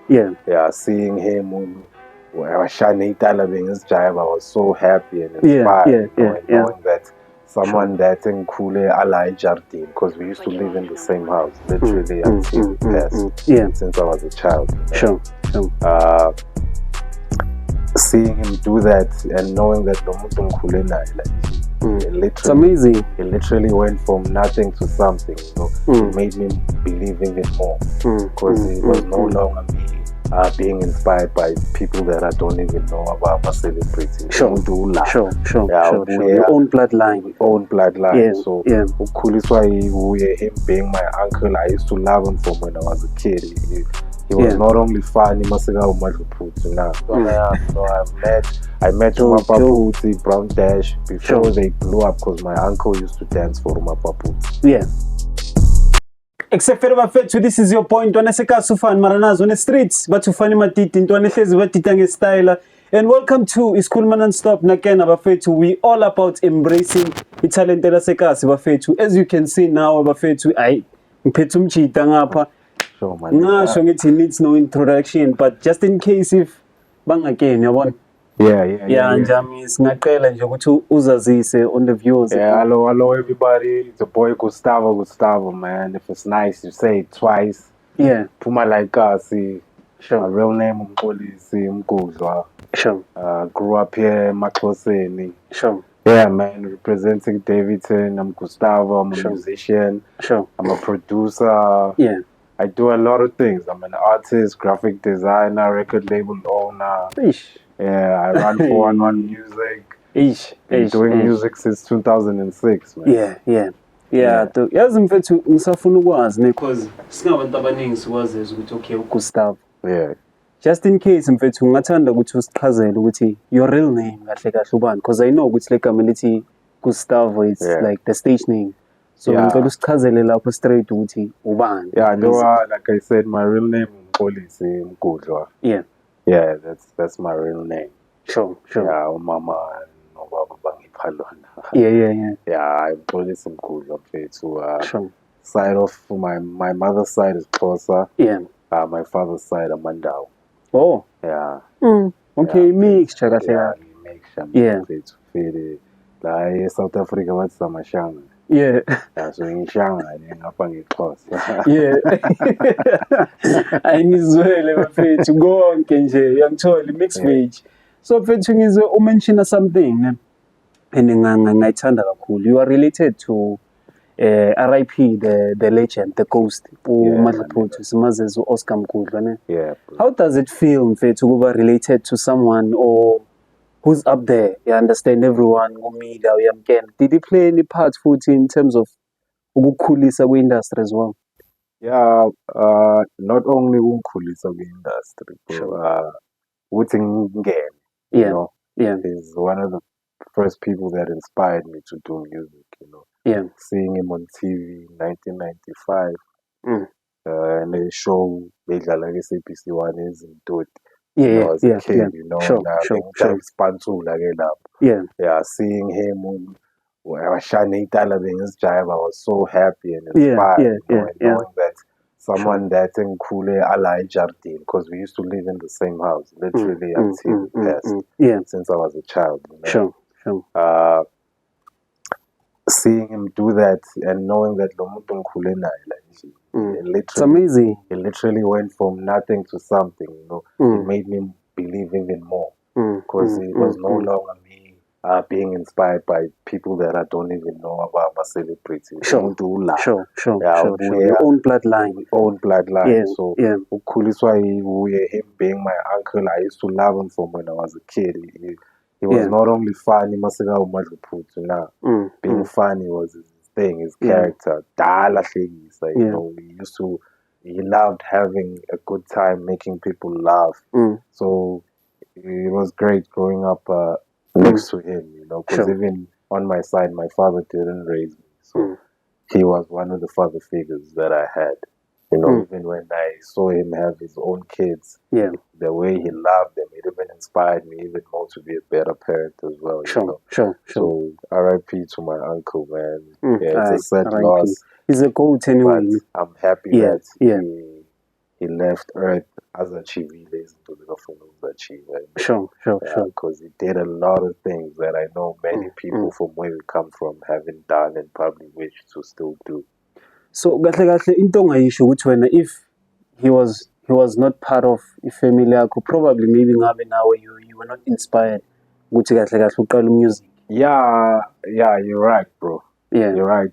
Yeah, seeing him I was so happy and inspired, knowing that someone that in Kule Alai Jardin, because we used to live in the same house, literally until he passed, since I was a child. Seeing him do that and knowing that it's amazing. It literally went from nothing to something, It made me believe in it more, because it was no longer me being inspired by people that I don't even know about celebrating. Sure. Your own bloodline. So him being my uncle, I used to love him from when I was a kid. He was not only funny, I met Umapaputi, Brown Dash before they blew up, because my uncle used to dance for Umapaputi. Except for bafethu, this is your point. Ntwana sufani maranazo on the streets, but ufani matiti, ntwana hlezi batita nge-style. And welcome to Iskhuluma Non-Stop nakena bafethu. We all about embracing italent lasekasi bafethu. As you can see now bafethu, ngiphethe umjida ngapha. Ngasho ngithi needs no introduction, but just in case if bangakeni yabona. Yeah, Njami singaqela nje ukuthi uzazise on the viewers. Hello everybody. It's your boy Gustavo, man. If it's nice, you say it twice. Puma like us. My real name Mxolisi Mgudlwa. Grew up here in Maxhoseni. Yeah, man. Representing Davidson. I'm Gustavo. I'm a musician. I'm a producer. I do a lot of things. I'm an artist, graphic designer, record label owner. Yeah, I run 411 Music. Been doing music since 2006, man. Yazi mfethu ngisafuna ukwazi because singabantu abaningi sikwazi ukuthi okay uGustavo. Just in case mfethu ngingathanda ukuthi usichazele ukuthi your real name kahle kahle ubani, because I know ukuthi legama lithi Gustavo, it's like the stage name. So ngicela usichazele lapho straight ukuthi ubani. Like I said, my real name is Mxolisi Mgudlwa. Yeah, that's my real name. Sure. Yeah, Mama no Baba Bangiphalwana. Yeah, I'm Mxolisi Mgudlwa mfethu. Side of my mother's side is Xhosa. My father's side Amandau. Oh. Yeah. Okay, mixture kahle. Mixture mfethu. La South Africa bathi samashanga. So ngishanga ngapha ngeXhosa. Ayingizwele bafethu konke nje yangithola mixed veg. So mfethu ngizwe umention something and ngayithanda kakhulu. You are related to RIP, the legend, the ghost, uMadlaphuthu simazezo Oscar Mgudlwa ne. How does it feel mfethu ukuba related to someone or who's up there? You understand everyone media uyamkela. Did he play any part futhi in terms of ukukhulisa kwe-industry as well? Yeah, not only ukukhulisa kwe-industry, but uthi ngingene, you know. He's one of the first people that inspired me to do music, you know. Seeing him on TV in 1995, and a show bedlala ku-SABC 1 ezintoti. As a kid, you know, seeing him I was so happy and inspired, knowing that someone that in Kule Alai Jardin, because we used to live in the same house, literally until he passed, since I was a child. You know? Seeing him do that and knowing that it's amazing. It literally went from nothing to something, you know. It made me believe even more, because it was no longer me being inspired by people that I don't even know about celebrating. Your own bloodline. So him being my uncle, I used to love him from when I was a kid. He was not only funny, being funny was his thing, his character. You know, he loved having a good time, making people laugh. So it was great growing up next to him, you know, because even on my side, my father didn't raise me. So he was one of the father figures that I had. You know, even when I saw him have his own kids, the way he loved them, it even inspired me even more to be a better parent as well. So RIP to my uncle, man. It's a sad loss. He's a goat anyway. But I'm happy that he left Earth achievile izinto bekafuna ukuzachieva. Sure. Because he did a lot of things that I know many people from where we come from haven't done and probably wish to still do. So kahle into ongayisho ukuthi wena if he was not part of ifamily yakho, probably maybe ngabe nawe you were not inspired ukuthi kahle uqala music. Yeah, you're right, bro. Yeah, you're right.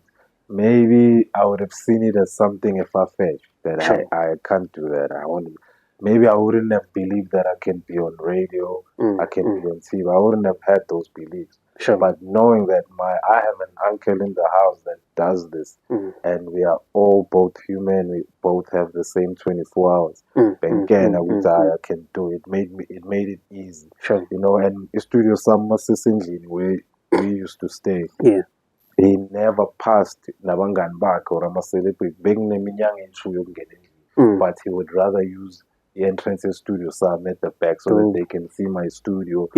Maybe I would have seen it as something far-fetched that sure. I can't do that. Maybe I wouldn't have believed that I can be on radio, I can be on TV. I wouldn't have had those beliefs. Sure. But knowing that I have an uncle in the house that does this, and we are all both human, we both have the same 24 hours. Then again, I can do it. It made it easy. Sure. You know, and the studio summer where we used to stay. Yeah. He never passed nabangani bakhe or ama-celebrity bekuneminyanga entshu yokungena, but he would rather use the entrance studio sami at the back so that they can see my studio.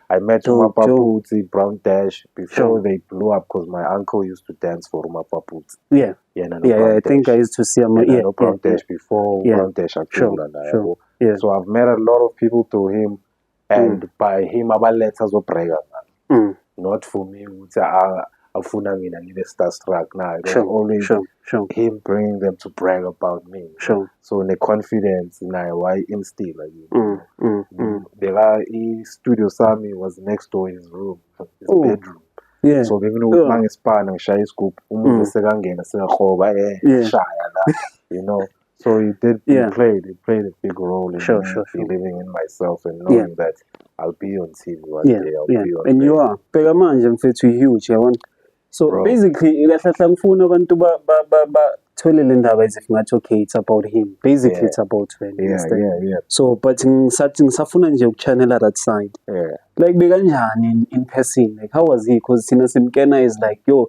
I met Umapaputsi, Brown Dash before they blew up because my uncle used to dance for Umapaputsi. I think I used to see him. Brown Dash before Brown Dash. So I've met a lot of people through him, and by him abaletha zobrega, not for me afuna mina ngibe starstruck. Nah, it was always him bringing them to brag about me. So the confidence why instill his studio sami was next door his room, his bedroom. So ngisipana ngishaya isigubhu umuntu esekangena sekahoba shaya la, you know. So he played a big role in believing in myself and knowing that I'll be on TV one day. I'll be on and you are. Bheka manje mfethu huge. So basically, ngifuna abantu bathole le ndaba as if ngathi okay, it's about him. Basically, it's about him. So but ngisafuna nje ukuchannela that side. Like bekanjani in person? Like how was he? Because thina simkena is like yo,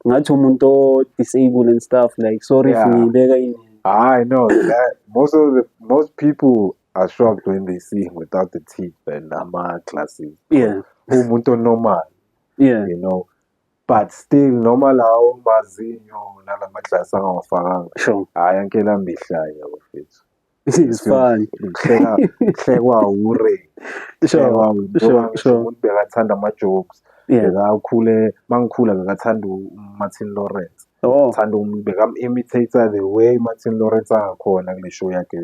ngathi umuntu disabled and stuff. Like sorry for me. I know that most people are shocked when they see him without the teeth and classes. Umuntu normal. You know. But still normal how mazinyo nalamadlasi angawafakanga. Ayankela mbihlaya bafethu. It's fine. Hlekwa ure. Umuntu bekathanda ama-jokes. Mangikhula bekathanda uMartin Lawrence. Thanda bekam-imitator the way Martin Lawrence angakhona kule show yakhe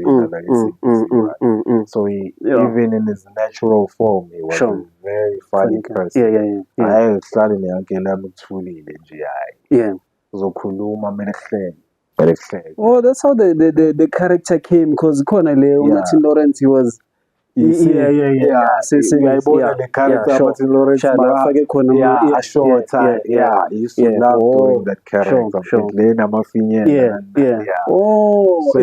so even in his natural form he was a very funny person. Kuhlale neyankela yami ukuthulile nje hayi uzokhuluma kumele kuhleke. Oh, that's how the character came, because khona le Martin Lawrence, he was the character Martin Lawrence he used to love doing that character. So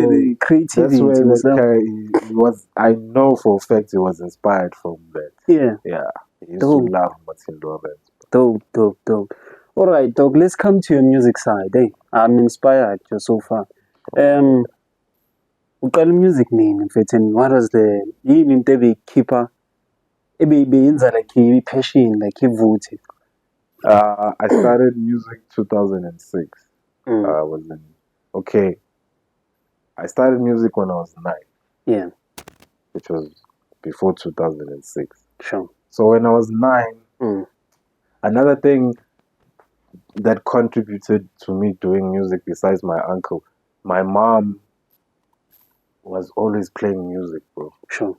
the creativity. That's where he was. I know for a fact he was inspired from that. He used to love Martin Lawrence. Dope. All right, dog. Let's come to your music side. I'm inspired so far. Uqala music nini mfethu, and what was the yini into ebeyikhipha ebeyenza like passion like ivuthe? I started music 2006. I started music when I was 9. Which was before 2006. Sure. So when I was 9, another thing that contributed to me doing music besides my uncle, my mom was always playing music, bro. Sure.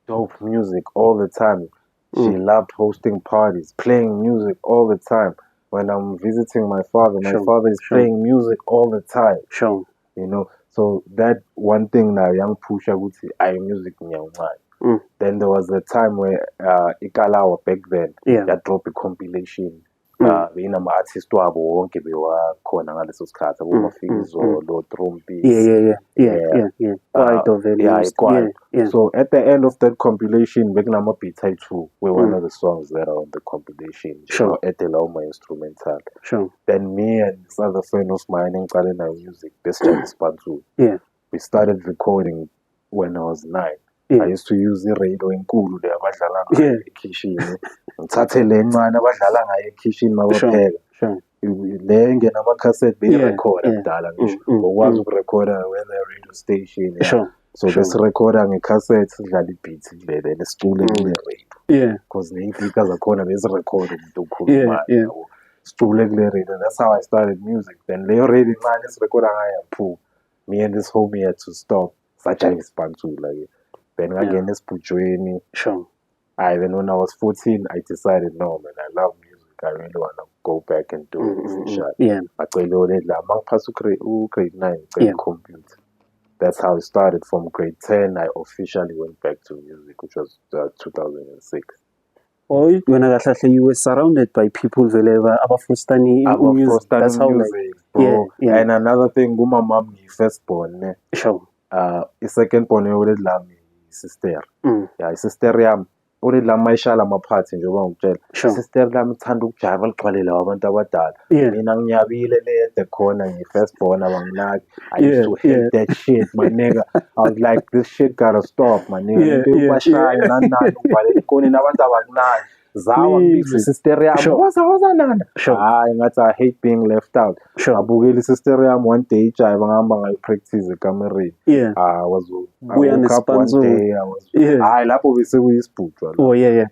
Dope music all the time. She loved hosting parties, playing music all the time. When I'm visiting my father, my father is playing music all the time. Sure. You know, so that one thing now, young Pusha would say, I music in your mind. Then there was a time where Ikalawa back then, that dropped a compilation. Artist wabo wonke bewakhona ngaleso sikhathi aboMafizo, Trompi. Quite. So at the end of that compilation, bekunama B-Type 2 were one of the songs that are on the compilation. Sure. Eteloma instrumental. Sure. Then me and this other friend of mine in Kalena Music, Best Chinese Bantu. We started recording when I was 9. I used to use the radio enkulu le abadlala ngayo ekhishini. Ngithathe le ncane abadlala ngayo ekhishini mabapheka. le ngena ama-cassette beyirekhoda kudala ngisho ngokwazi ukurekhoda when radio station so besirekhoda nge-cassette sidlala i-beats kule then sicule kule radio because ney'pika zakhona bezirekhoda umuntu okhulumayo yabo sicule kule radio. That's how I started music. Then leyo radio incane esirekhoda ngayo yaphuma, me and this homie had to stop sajayisa isipantula ke then ngangena esibhujweni. Then when I was 14 I decided no man, I love music, I really want to go back and do it officially. Mangiphasa grade 9 computer. That's how it started. From grade 10 I officially went back to music, which was 2006. When you were surrounded by people abafrustani music. That's how music, bro. And another thing, my mom first born. Second born already love me sister. Sister yam already love mayishala amaphathi njengoba ngikutshela. Sister lami uthanda ukujayiva ligcwalele abantu abadala. Mina ngiyabile le the corner first born abanginaki. I used to hate that shit, my nigga. I was like, this shit gotta stop, my nigga. Ubashaya nani ubhalele ikoni nabantu abanginaki. Zawa ngibizwe sister yami. Waza nana. Ngathi I hate being left out. Abukela sister yami one day ijayiva ngihamba ngayi-practice ekamereni. I woke up one day, I was lapho bese kuyisibhujwa.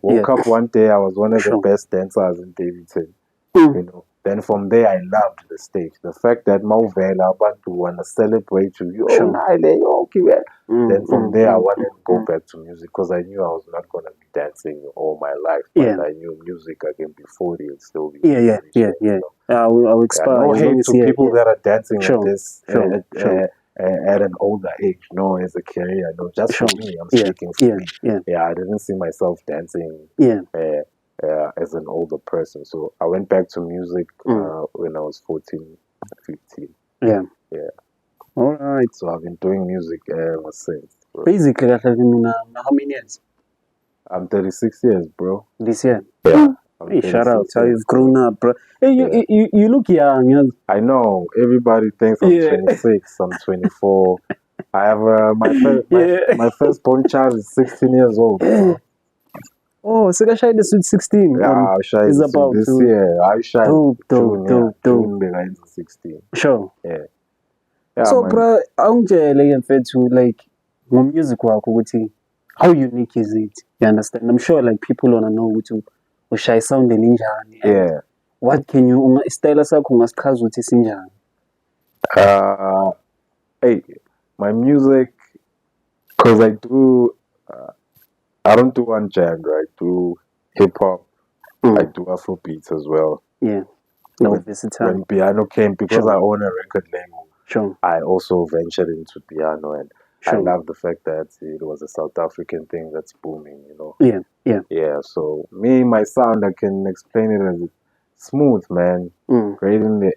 Woke up one day, I was one of the best dancers in Davidson. You know. Then from there, I loved the stage. The fact that Mauvela abantu want to celebrate you. Then from there, I wanted to go back to music because I knew I was not going to be dancing all my life. But I knew music, I can be 40 and still be I'll expire. No hate to people that are dancing at this at an older age. No, as a career, no, just for me, I'm speaking for me. I didn't see myself dancing. As an older person, so I went back to music when I was 14, 15. All right. So I've been doing music ever since. Bro. Basically, how many years? I'm 36 years, bro. This year? Hey, shout out! How you've grown up, bro. Hey, you look young. I know. Everybody thinks I'm 26. I'm 24. I have my firstborn child is 16 years old. Bro. Oh, so I shy this with 16. I shy is about this year. I shy June 16. Sure. So, bro, I'm just like music how unique is it? You understand? I'm sure like people wanna know which shy sound the ninja. What can you style us up with sinjani? Hey, my music, cause I don't do one genre. I do hip hop. I do Afro beats as well. When piano came, because I own a record label, I also ventured into piano, and I love the fact that it was a South African thing that's booming. You know. So my sound, I can explain it as smooth, man. Creating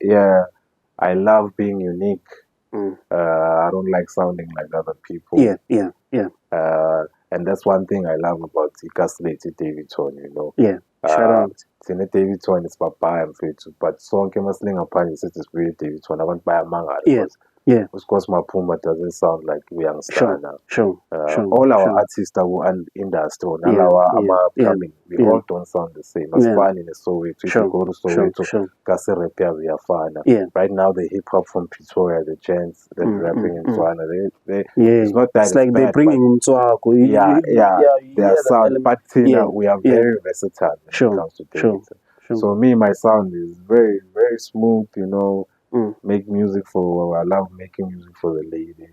I love being unique. I don't like sounding like other people. And that's one thing I love about Ikasleti Davidson, you know. Shout out. Sine Davidson is papaya mfethu, but sonke maslinga phandle sithi sibuye Davidson abantu bayamangala because maphuma doesn't sound like uyangistana. All our artists are industry nalawa upcoming, we all don't sound the same. Asifani neSoweto. If you go to Soweto, kase rap uyafana. Right now the hip hop from Pretoria, the chants that rapping in Tswana, it's not that it's like they're bringing Mtswako. They are sound, but we are very versatile when it comes to Davidson. So my sound is very, very smooth, you know. Make music I love making music for the ladies.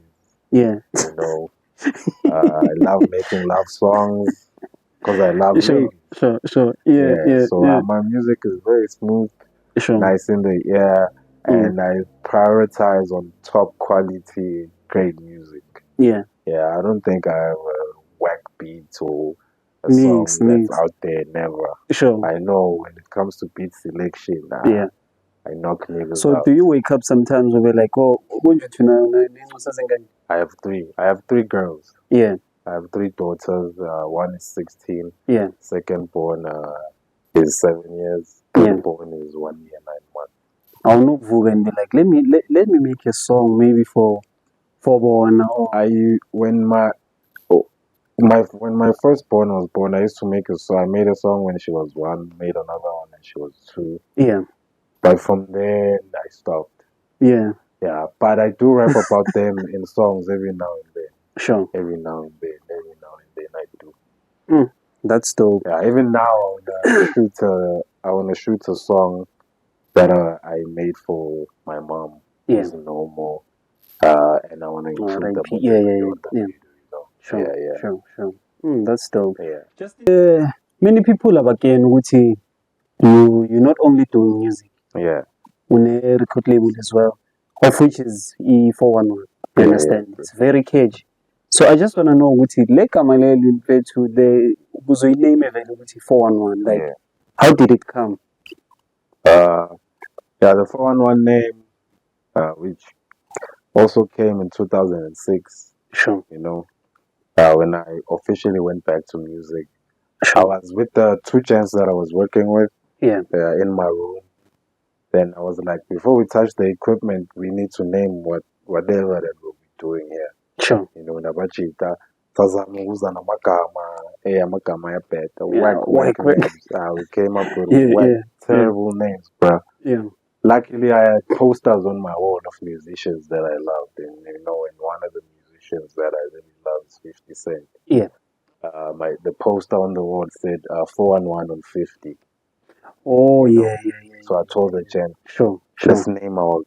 You know, I love making love songs because I love ladies. So my music is very smooth, nice in the ear, and I prioritize on top quality, great music. I don't think I have a whack beat or a song that's out there. Never. I know when it comes to beat selection. I knock niggas So out. Do you wake up sometimes and be like, I have three girls. I have three daughters. One is 16. Second born is 7 years. Third born is 1 year, 9 months. I'll not vote and be like, let me make a song maybe for born. When my firstborn was born, I used to make a song. I made a song when she was 1, made another one when she was 2. But from then I stopped. Yeah. Yeah, but I do rap about them in songs every now and then. Sure. Every now and then I do. That's dope. Yeah, even now I wanna shoot a song that I made for my mom, who's no more. And I wanna include them on the video. Sure. That's dope. Yeah. Just many people are again ukuthi you're not only doing music. Yeah. On a record label as well, of which is E411. You understand? It's very cagey. So I just want to know what it like Amaleli to the name available 411. Like, how did it come? The 411 name, which also came in 2006. Sure. You know, when I officially went back to music, I was with the 2 Chainz that I was working with. Yeah. In my room. Then I was like, before we touch the equipment, we need to name whatever that we'll be doing here. Sure. You know, nabachita tazama ukuza amagama ayabheda whack names. We came up with terrible names, bro. Yeah. Luckily, I had posters on my wall of musicians that I loved, and and one of the musicians that I really love is 50 Cent. Yeah. The poster on the wall said 411 on 50. Oh yeah. So I told the Jen, sure. Let's name our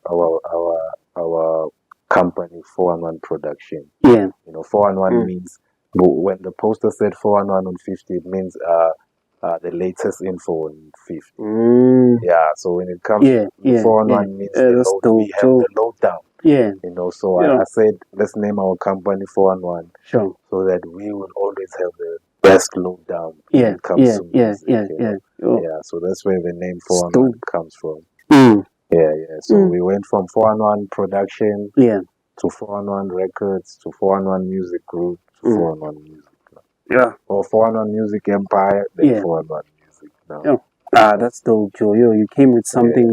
company 411 Production. Yeah. 411 means when the poster said 411 on 50, it means the latest info on 50. Yeah. So when it comes to 411 means we have the lowdown. Yeah. So I said let's name our company 411. Sure. So that we will always have the best lowdown when it comes to music. Yeah, so that's where the name 411 comes from. Yeah. So we went from 411 Production to 411 Records to 411 Music Group to 411 Music. Yeah. Or 411 Music Empire, then 411 Music now. That's dope, Joe. You came with something.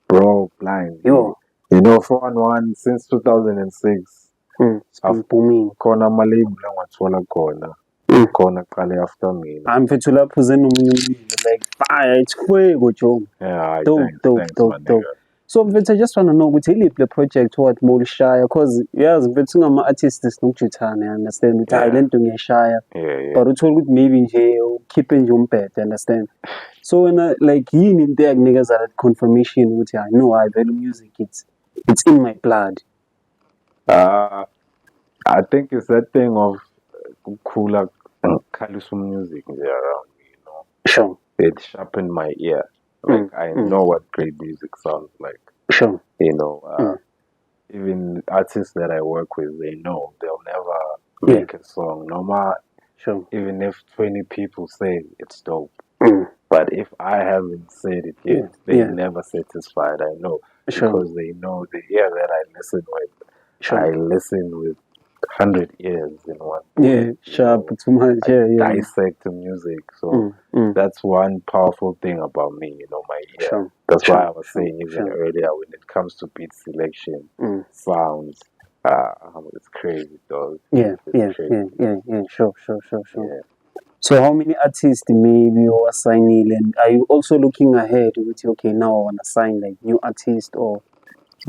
Bro, blind. 411 since 2006. Booming. Khona amalebuli engathola khona. Khona qale after mina. I'm mfethu lapho like fire, it's fuego, Joe. Yeah, dope. So mfethu I just want to know ukuthi iliphi le project what molishaya because yazi mfethu ngama artists nokujuthana, you understand ukuthi hayi lento ngiyashaya. But uthola ukuthi maybe nje ukhiphe nje umbhedo, understand? So when like yini into yakunikeza that confirmation ukuthi I know I value music, it's in my blood. I think it's that thing of cooler music around me, Sure. It sharpened my ear. Like I know what great music sounds like. Sure. Even artists that I work with, they know they'll never make a song, no matter. Sure. Even if 20 people say it's dope. But if I haven't said it yet, they're never satisfied. I know. Because they know the ear that I listen with. Sure. I listen with 100 ears in one. Sharp too much. Dissect the music. So that's one powerful thing about me, my ear. Sure. That's why I was saying even earlier when it comes to beat selection, sounds, it's crazy, dog. Sure. Yeah. So how many artists maybe you are signing, and are you also looking ahead with now I want to sign like new artists or?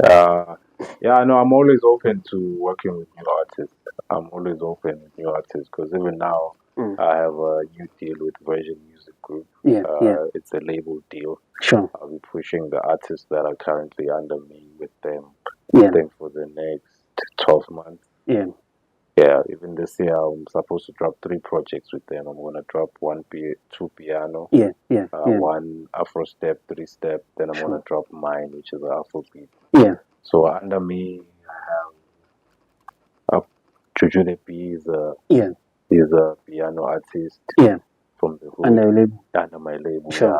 I'm always open to working with new artists. I'm always open with new artists because even now I have a new deal with Virgin Music Group. It's a label deal. Sure. I'll be pushing the artists that are currently under me with them. For the next 12 months. Yeah, even this year I'm supposed to drop 3 projects with them. I'm gonna drop 2 piano. One Afro step, 3 step. Then I'm gonna drop mine, which is an Afro beat. So under me, I have Juju the B is a piano artist. From the hood. Under my label. Sure.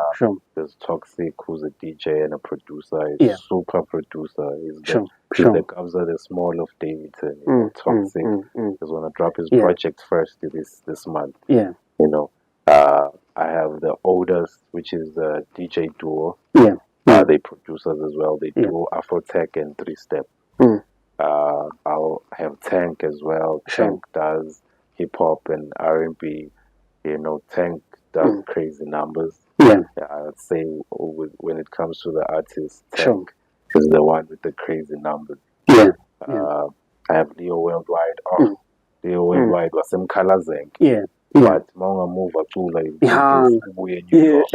There's Toxic, who's a DJ and a producer. He's super producer. He's the Kabza the Small of Davidson. Toxic. He's gonna drop his project first this month. I have the Oldest, which is a DJ duo. They producers as well. They do Afrotech and 3 step. I'll have Tank as well. Tank does hip hop and R&B. Tank does crazy numbers. Yeah, I'd say when it comes to the artist, Tech sure. is the one with the crazy numbers. Yeah, I have Leo Worldwide. Oh, Leo Worldwide was some colors. yeah, But Monga move acula ubuye New York,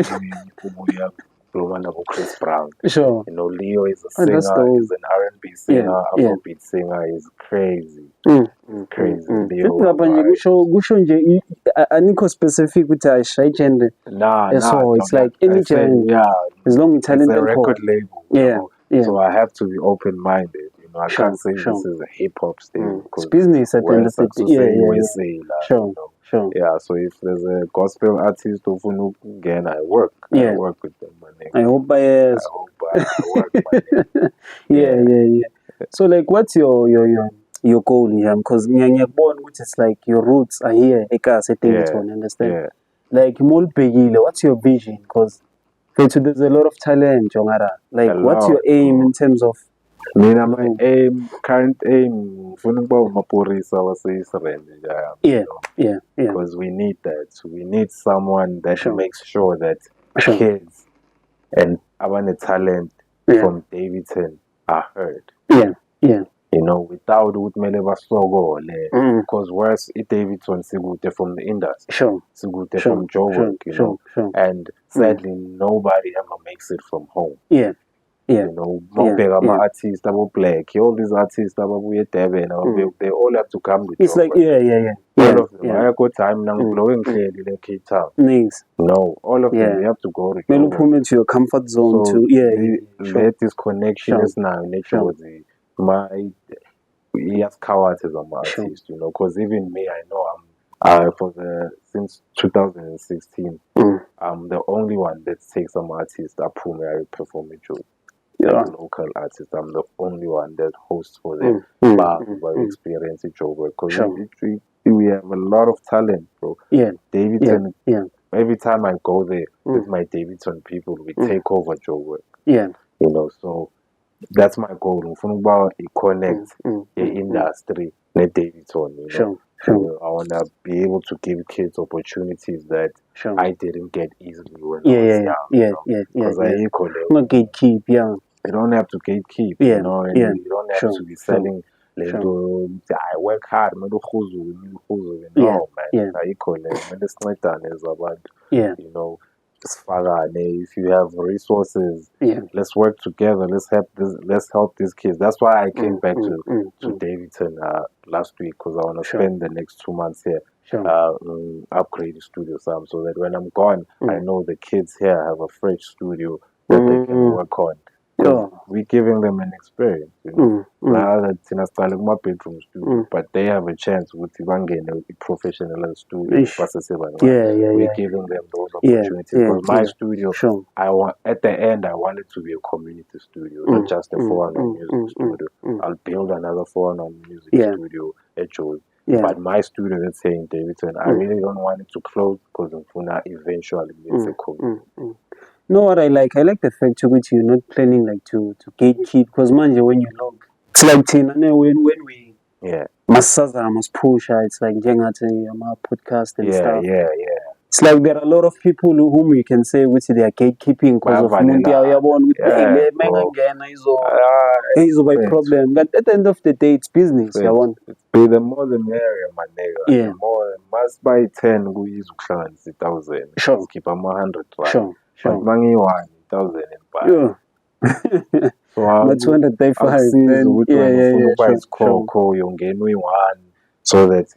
ubuye Blumana Chris Brown. sure. You know, Leo is a That's singer, dope. he's an R&B singer, Afrobeat singer, he's crazy. Crazy. Leo Ngapha kusho nje anikho specific ukuthi ayishaye gender. Nah, So it's like any gender. yeah, As long as talent it's a record label. Yeah, yeah. So I have to be open-minded. You know, I can't say sure. this is a hip-hop stage. It's business at the end of the day. Yeah. Sure, you know. sure. Yeah, so if there's a gospel artist again, I work. Yeah. I work with them, my nigga. I hope I work, my nigga. Yeah. So like, what's your goal here? Because it's like your roots are here, Ekas, Davidson, understand? Yeah. Like, what's your vision? Because there's a lot of talent, Jongara. Like, what's your aim in terms of? My current aim, Yeah. Because we need that. We need someone that makes sure that kids and our talent from Davidson are heard. Yeah. You know, without because where's Davidson Sigute from the industry? Sigute from Joburg, you know. And sadly nobody ever makes it from home. Yeah. You know, artists, Black, all these artists, they all have to come with it's Joburg. Like, all of them. I got time now blowing clearly in Cape Town. No, all of them, they have to go to Joburg. Come into your comfort zone so let this connection is now nature with yes, cowards as an artist, you know, because even me, I know since 2016, I'm the only one that takes some artist up whom I perform a joke. Local artist, I'm the only one that hosts for them. But we experience it Joburg because we have a lot of talent, bro. Davidson. Every time I go there with my Davidson people, we take over Joburg. You know, so that's my goal. Connect the industry with Davidson. You know? So I want to be able to give kids opportunities that I didn't get easily when I was young. Because not gatekeep, you don't have to gatekeep, you know, and you don't have to be selling. I work hard, no man. You know, if you have resources, let's work together. Let's help these kids. That's why I came back to Davidson last week, because I want to spend the next 2 months here. Upgrade the studio some, so that when I'm gone, I know the kids here have a fresh studio that they can work on. We're giving them an experience, you know. My bedroom studio, but they have a chance with a professional studio. We're giving them those opportunities. Because my studio, at the end, I want it to be a community studio, not just a 400 music studio. I'll build another 400 music studio at Joey. But my studio, let's say in Davidson, I really don't want it to close because eventually it's a community. No, what I like the fact to which you're not planning like to gatekeep, because man, when you look, it's like when we must push, it's like my podcast and stuff. It's like there are a lot of people whom you can say which they are gatekeeping because of by problem. But at the end of the day, it's business. The more the merrier, my nigga. The more must buy 10 go use 1,000. Keep 100. But money 1,000 and so that's when the day 5 so that it's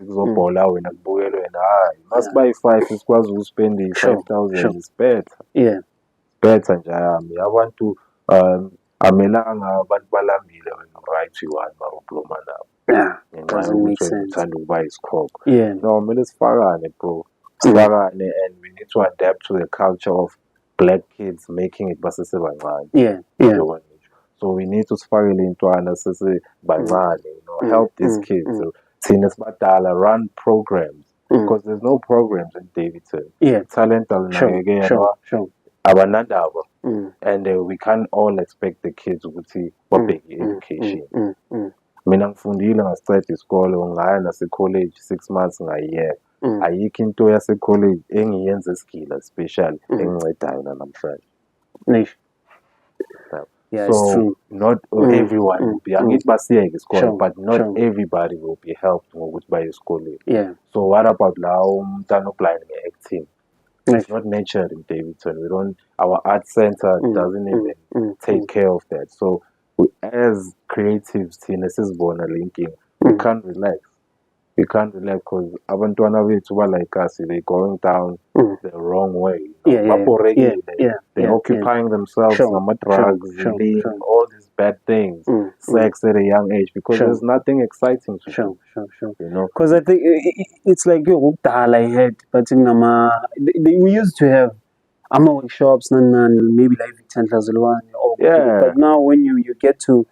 must buy 5 is because we spend 5,000 is better. Better nje I want to amelanga abantu balambile right to one marobloma now. Doesn't make sense. No, kumele sifakane, bro. Sifakane, and we need to adapt to the culture of black kids making it basesebancane. So we need to sifakele intwana sesebancane, you know, help these kids. Thina sibadala run programs, because there's no programs in Davidson. Talent abanandaba, and we can't all expect the kids ukuthi babheke education. Mina ngifundile ngasiceda isikole ngaya nase college 6 months ngayiyeka. ayikho into yase-college engiyenza esigila special engincedayo nanamhlanje. Yeah, so it's true. Not everyone will be angithi basiyeke isikole, but not everybody will be helped ngokuthi baye esikoleni. Yeah. So what about lawo umntana oblind nge-acting? It's not nurtured in Davidson. Our art center doesn't even take care of that. So as creatives, we can't relax. We can't relax because abantwana bethu like us, they're going down the wrong way. They're occupying themselves with drugs, all these bad things, sex at a young age, because there's nothing exciting to do. You know, because I think it's like I had, but we used to have workshops and maybe like but now when you get to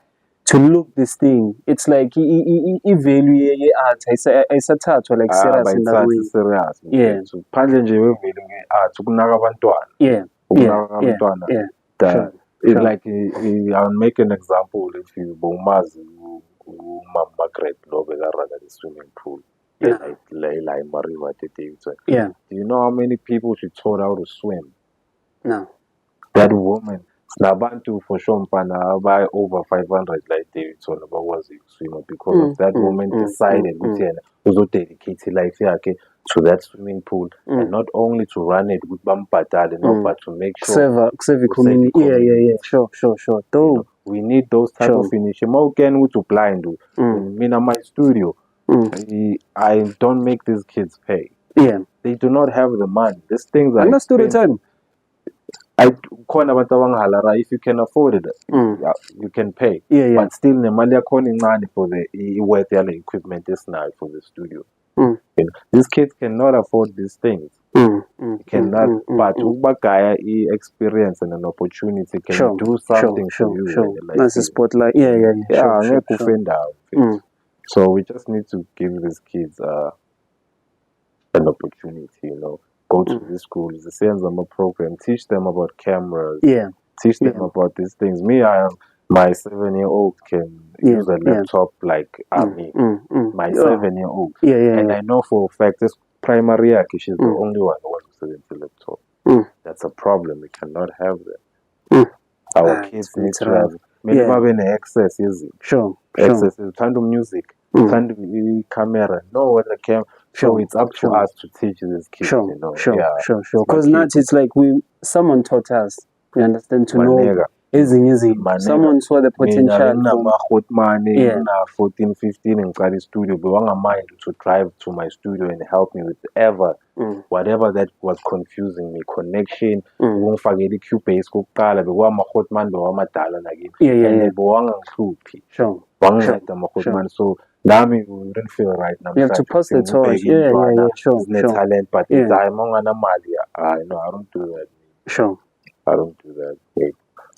look this thing, it's like i-value art ayisathathwa like serious in that way. Yeah. Phandle nje we-value nge-art ukunaka abantwana. Yeah. Ukunaka abantwana. Like I'll make an example. If you bomazi Margaret lo bekarana the swimming pool. Like Mariva Davidson. Yeah. Do you know how many people she taught how to swim? No. That woman. Nabantu for sure by over 500 like Davidson was a swimmer because of that woman decided to dedicate life to that swimming pool and not only to run it with Bampadal, but to make sure community. Yeah. Sure. You know, we need those type of initiatives. Again, to blind in my studio. I don't make these kids pay. Yeah. They do not have the money. These things are expensive. If you can afford it, you can pay. But still, nemali yakhona for the worth the equipment is now for the studio. You know, these kids cannot afford these things. Cannot. But ubagaya experience and an opportunity can do something for you. That's a spotlight. So we just need to give these kids an opportunity. You know. Go to these schools, the same as program, teach them about cameras, teach them about these things. My 7-year-old can use a laptop like me. My 7-year-old. And I know for a fact this primary she's the only one who wants to sit into laptop. That's a problem. We cannot have that. Our kids need to have maybe access, is it? Access is kind of music, kind of camera, know what the camera. So it's up to us to teach these kids, you know. Because now it's like someone taught us. We understand to know. Someone saw the potential. 14, 15 in the studio, but I mind to drive to my studio and help me with whatever that was confusing me. Connection, won't forget the Cubase, go color, but one man, so now we wouldn't feel right now. You have to pass the torch. Sure. Talent, but I don't do that. Sure. I don't do that.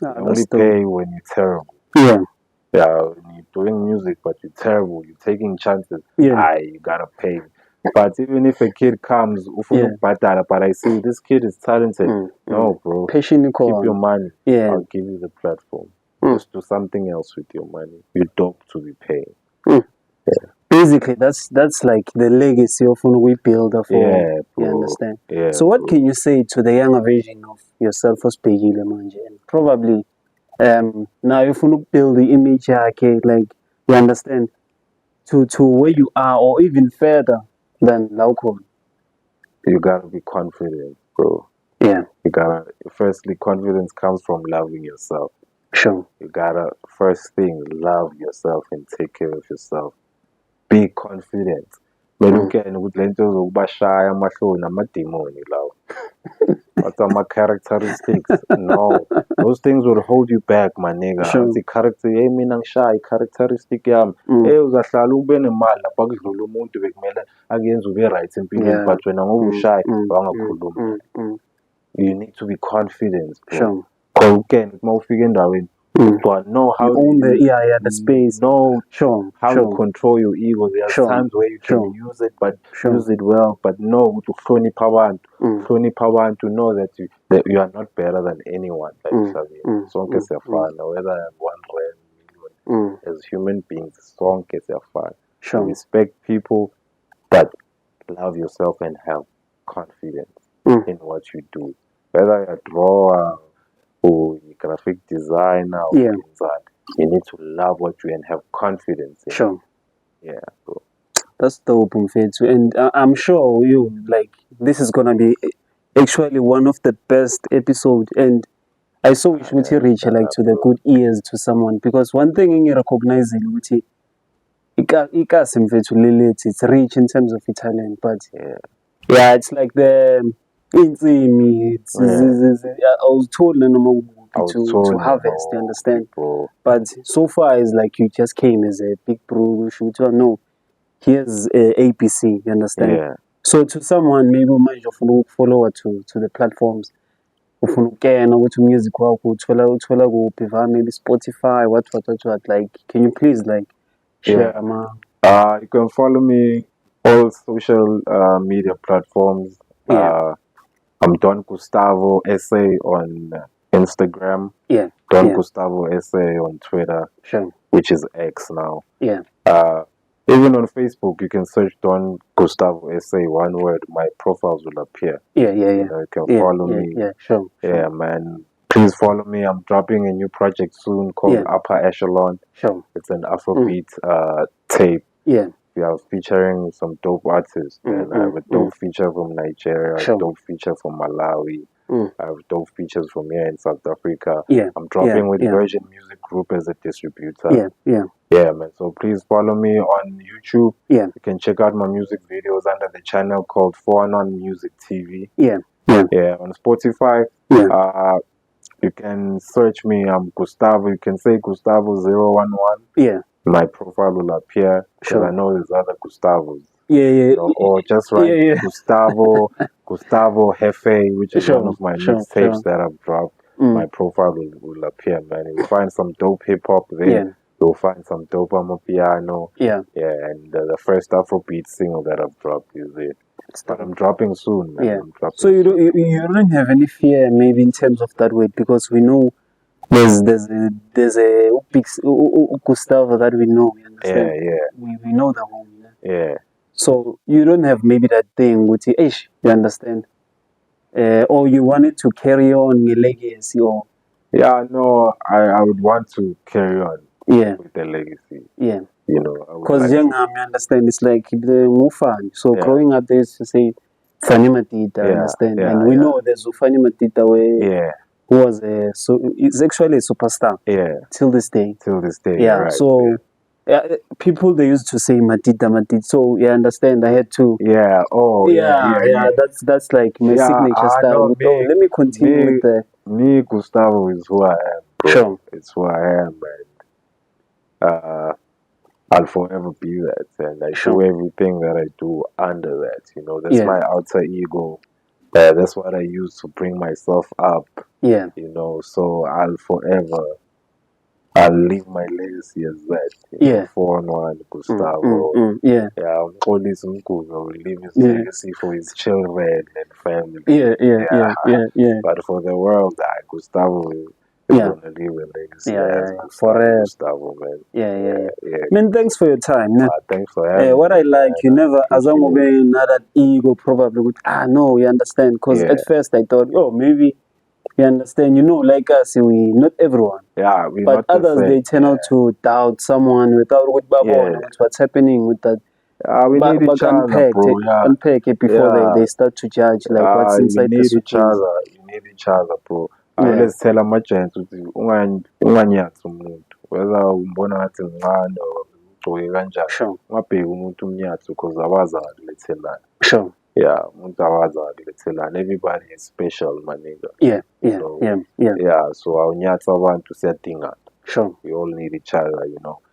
I only pay when you're terrible. Yeah, when you're doing music, but you're terrible, you're taking chances. You gotta pay. But even if a kid comes, but I see this kid is talented. No, bro. Keep your money. I'll give you the platform. Just do something else with your money. You dope to be paying. Basically, that's like the legacy of when we build up. You understand? So what can you say to the younger version of yourself for speaking manje? And probably now if you build the image, like you understand to where you are or even further than local. You gotta be confident, bro. Yeah. You gotta firstly, confidence comes from loving yourself. Sure. You gotta first thing, love yourself and take care of yourself. Be confident. But again, with lentos ubashaya amahloni amademoni lawo. What are my characteristics? No, those things will hold you back, my nigga. The character, mina ngishayi characteristic yami. Uzahlala ube nemali lapha kudlula umuntu bekumele akuyenza ube right empilweni, but wena ngoba ushayi wangakhuluma. You need to be confident, bro. Sure. Because again, uma ufika endaweni, know how you own the space. Know how to control your ego. There are times where you can use it, but use it well. But know to hlonipha abantu, to know that you are not better than anyone. Sonke siyafana, whether I have 1 rand, million. As human beings, sonke siyafana. Respect people, but love yourself and have confidence in what you do. Whether you're a drawer or a graphic designer or inside, you need to love what you and have confidence in. Sure. Yeah, bro. That's dope, Mfethu. And I'm sure this is gonna be actually one of the best episodes. And I saw we should reach like to the good ears to someone, because one thing you recognize in which ikasi Mfethu Lilith, it's rich in terms of talent, but yeah, it's like the inzimi. I was told to harvest, you understand? People. But so far, it's like you just came as a big bro. No, here's APC, you understand? Yeah. So to someone, maybe might follow to the platforms. Ufuna ukena ukuthi music wakho uthola kuphi, maybe Spotify, what, like, can you please like share you can follow me all social media platforms. I'm Don Gustavo SA on Instagram. Don Gustavo SA on Twitter. Sure. Which is X now. Even on Facebook, you can search Don Gustavo SA, one word. My profiles will appear. You can follow me. Sure. Man. Please follow me. I'm dropping a new project soon called Upper Echelon. Sure. It's an Afrobeat tape. We are featuring some dope artists. And I have a dope feature from Nigeria, a dope feature from Malawi. I have dope features from here in South Africa. I'm dropping with Virgin Music Group as a distributor. Yeah, man. So please follow me on YouTube. You can check out my music videos under the channel called 411 Music TV. On Spotify. You can search me. I'm Gustavo. You can say Gustavo011. My profile will appear because I know there's other Gustavos. Or just write Gustavo Hefe, which is one of my mixtapes that I've dropped. My profile will appear, man. You'll find some dope hip hop there. You'll find some dope Amapiano. And the first Afrobeat single that I've dropped is it. But I'm dropping soon, man. So you don't have any fear, maybe in terms of that way, because we know there's a big Gustavo that we know. You understand? We know that one. So you don't have maybe that thing with the ish, you understand? Or you wanted to carry on your legacy, or no, I would want to carry on with the legacy. Because young you understand, it's like the Mufan. So growing up there is to say Fani Matita, understand? And we know there's Ufani Matita where who was it's actually a superstar. Till this day. Right. So people they used to say Matita. So you understand, I had to that's like my signature style. Let me continue with the me Gustavo is who I am, bro. Sure. It's who I am, man. I'll forever be that, and I do everything that I do under that. That's my alter ego. That's what I use to bring myself up. So I'll leave my legacy as that. 411 Gustavo. Xolisa Mkuva will leave his legacy for his children and family. But for the world, Gustavo is gonna leave a legacy as Gustavo, man. Man, thanks for your time. Thanks for having me. What I like, you never, as I'm not that ego, probably with, no, you understand. Because at first I thought, maybe. You understand? Like us, not everyone. But others, they turn out to doubt someone without what's happening with that. We need each other, bro. Unpack it before they start to judge what's inside the suitcase. You need each other, bro. Let's tell them much ukuthi unganyathi umuntu. Whether umbona ngathi ngcane or ugcoke kanjani. Ungabheki umuntu umnyathi because awazi akulethelani. Umuntu awazi akulethelani. Everybody is special, my nigga. So awunyatha abantu siyadingana. We all need each other,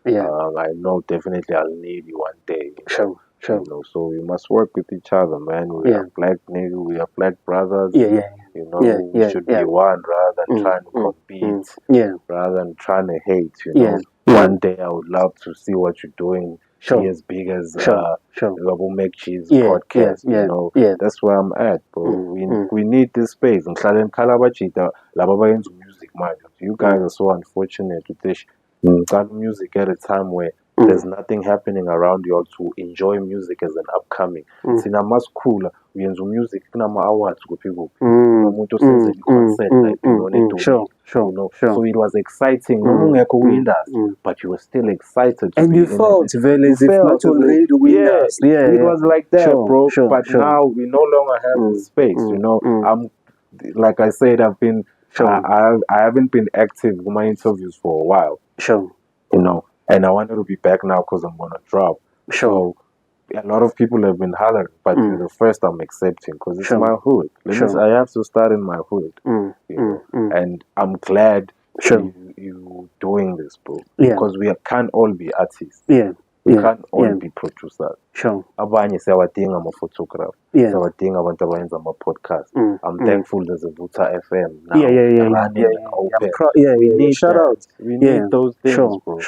I know definitely I'll need you one day. Sure. So we must work with each other, man. We are black niggas, we are black brothers. We should be one rather than trying to compete. Rather than trying to hate, One day I would love to see what you're doing. Be as big as Lobo Make Cheese podcast. That's where I'm at, bro. We need this space. You guys are so unfortunate with this music at a time where there's nothing happening around you to enjoy music as an upcoming. Sina masikhula uyenza music kunama awards kuphi umuntu osenza concert like sure. So it was exciting but you were still excited and you felt very as if not already it was like that, bro. But now we no longer have the space, I'm like I said, I've been I haven't been active in my interviews for a while, and I wanted to be back now because I'm gonna drop. So a lot of people have been hollering, but you're the first I'm accepting because it's my hood. I have to start in my hood, and I'm glad you doing this, bro. Because we can't all be artists. We can't all be producers. Abanye siyawadinga ama-photographer. Siyawadinga abantu abayenza ama-podcast. I'm thankful there's a Vuta FM now. Open. Shout out. We need those things, bro.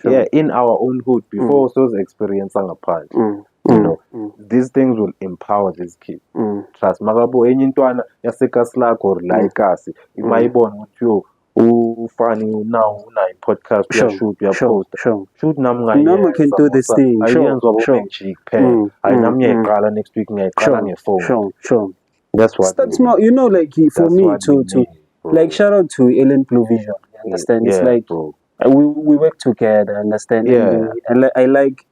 Yeah, in our own hood. Before those experience ngaphandle. These things will empower these kids. Trust magabo enye intwana yasekasilakho or like us. Imayibona ukuthi yo ufani now una podcast shoot post shoot nami can do this thing ayinami next week ngiyayiqala ngefone that's what that's more, like for me to like shout out to Ellen Blue Vision, understand? It's like we work together, understand? And I like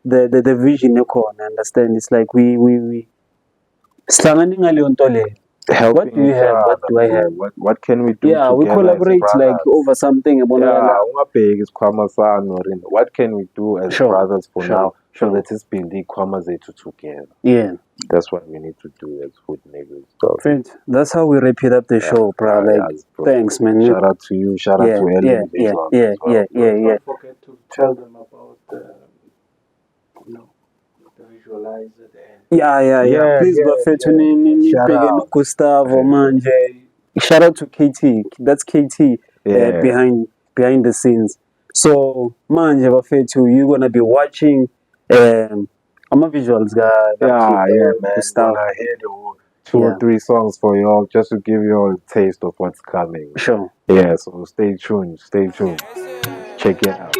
the vision you call, understand? It's like we what do you have? What do I have? What can we do? Yeah, we collaborate like over something. What can we do as brothers for now so that it's been the together? Yeah, that's what we need to do as hood niggas. So. Friend, that's how we wrap it up the show, bro. Like, thanks, man. Shout out to you. Shout out to Ellen. Don't forget to tell them about the visualizer. Please, Gustavo, manje. Shout out to KT. That's KT behind the scenes. So, manje, Bafetu, you're gonna be watching. I'm a visuals guy. Man. Gustavo. I hear the 2 or 3 songs for y'all just to give you all a taste of what's coming. Sure. Yeah, so stay tuned. Check it out.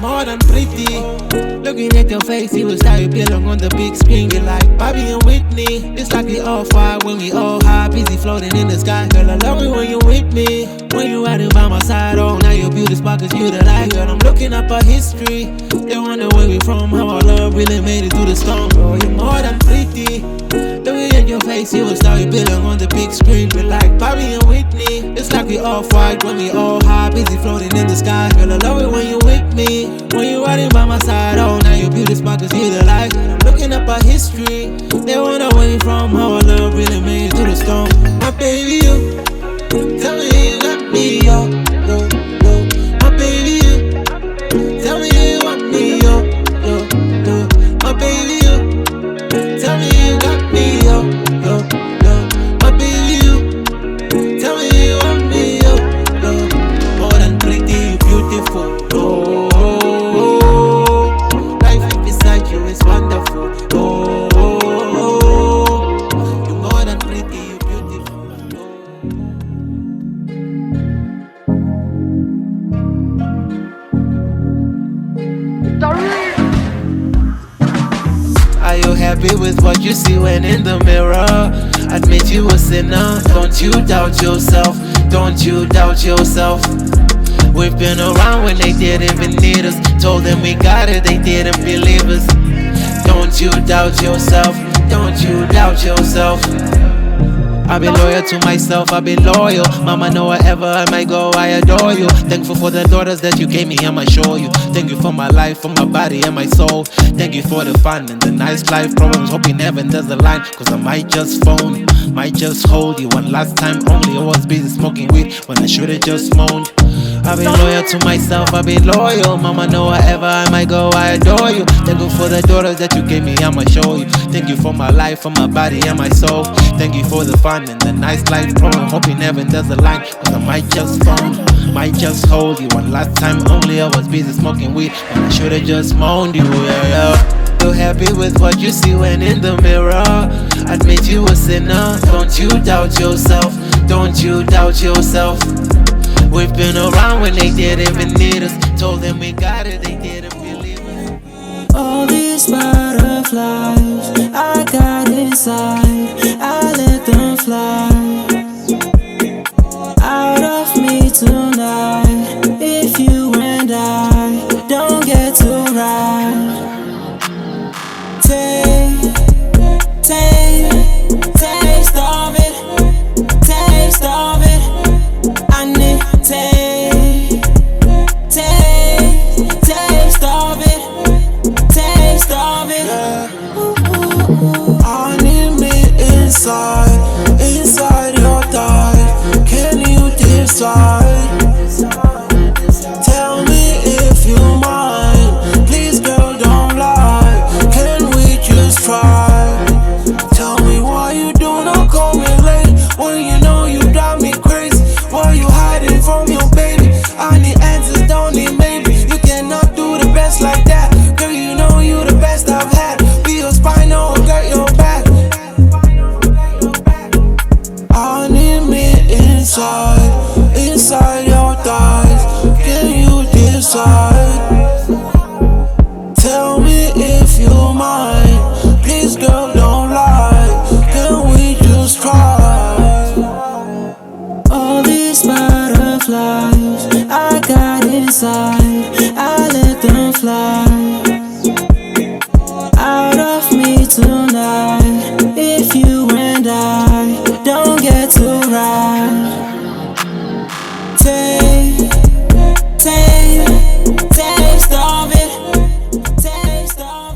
More than pretty. Looking at your face, you will start you belong on the big screen. You're like Bobby and Whitney. It's like we all fire when we all high, busy floating in the sky. Girl, I love it when you're with me. When you riding by my side, now your beauty spot cause you the light. Girl, I'm looking up our history. They wonder where we from, how our love really made it through the storm. Bro, you're more than pretty. Looking at your face, you will start you belong on the big screen. We're like Bobby and Whitney. It's like we all fight when we all high, busy floating in the sky. Girl, I love it when you're with me. When you riding by my side, now your beauty spot cause you the light. I'm looking up our history. They wonder where we from, how our love really made it through the storm. My baby, you tell me you got me, yo. My baby, you tell me you want me, yo. My baby, you tell me you got me, yo. My baby, you tell me you want me, yo. More than pretty, beautiful, life beside you is wonderful. You're more than pretty, beautiful. Are you happy with what you see when in the mirror? Admit you a sinner. Don't you doubt yourself. Don't you doubt yourself. We've been around when they didn't even need us. Told them we got it, they didn't believe us. Don't you doubt yourself. Don't you doubt yourself. I've been loyal to myself, I've been loyal. Mama, know wherever I might go, I adore you. Thankful for the daughters that you gave me, I'ma show you. Thank you for my life, for my body and my soul. Thank you for the fun and the nice life. Problems, hoping heaven does the line. Cause I might just phone, might just hold you. One last time only, I was busy smoking weed when I should've just moaned. I've been loyal to myself, I've been loyal. Mama, know wherever I might go, I adore you. Thank you for the daughters that you gave me, I'ma show you. Thank you for my life, for my body and my soul. Thank you for the fun and the nice life. Problem, hoping heaven does the line. Cause I might just phone, might just hold you. One last time only, I was busy smoking weed when I should've just moaned you, yeah. You're happy with what you see when in the mirror. Admit you a sinner. Don't you doubt yourself. Don't you doubt yourself. We've been around when they didn't even need us. Told them we got it, they didn't believe us. All these butterflies I got inside, I let them fly out of me tonight. If you and I don't get to ride, taste of it, taste of it. I need taste of it, taste of it. I need me inside your thighs. Can you decide? Tell me if you mind. Please, girl, don't lie. Can we just try? Tell me why you do not call me late when you know you drive me crazy. Why you hiding from your baby? I need answers, don't need maybe. You cannot do the best like that. Girl, you know you the best I've had. Be your spine, I'll get your back. I need me inside your thighs. Can you decide? Tell me if you mind. Please, girl, don't lie. Can we just try? All these butterflies I got inside, I let them fly